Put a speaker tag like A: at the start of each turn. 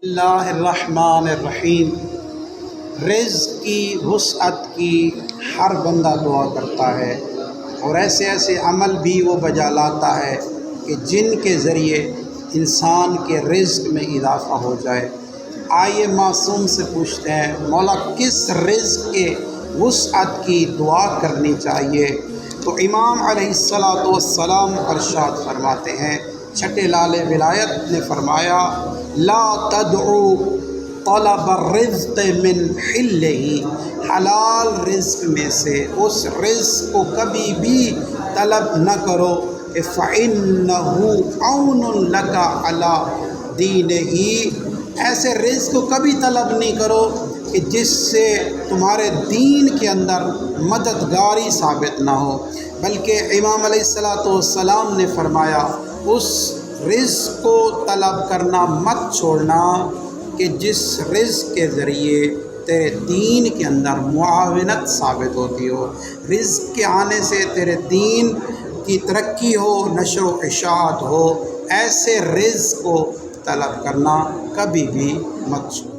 A: اللہ الرحمن الرحیم۔ رزق کی وسعت کی ہر بندہ دعا کرتا ہے، اور ایسے ایسے عمل بھی وہ بجا لاتا ہے کہ جن کے ذریعے انسان کے رزق میں اضافہ ہو جائے۔ آئیے معصوم سے پوچھتے ہیں، مولا کس رزق کے وسعت کی دعا کرنی چاہیے؟ تو امام علیہ السلام ارشاد فرماتے ہیں، چھٹے لال ولایت نے فرمایا، لا تدعو طلب الرزق من حلہ، حلال رزق میں سے اس رزق کو کبھی بھی طلب نہ کرو کہ فَإِنَّهُ عَوْنٌ لَكَ عَلَىٰ دِينِهِ، ایسے رزق کو کبھی طلب نہیں کرو کہ جس سے تمہارے دین کے اندر مددگاری ثابت نہ ہو، بلکہ امام علیہ السلام نے فرمایا اس رزق کو طلب کرنا مت چھوڑنا کہ جس رزق کے ذریعے تیرے دین کے اندر معاونت ثابت ہوتی ہو، رزق کے آنے سے تیرے دین کی ترقی ہو، نشر و اشاعت ہو، ایسے رزق کو طلب کرنا کبھی بھی مت چھوڑ۔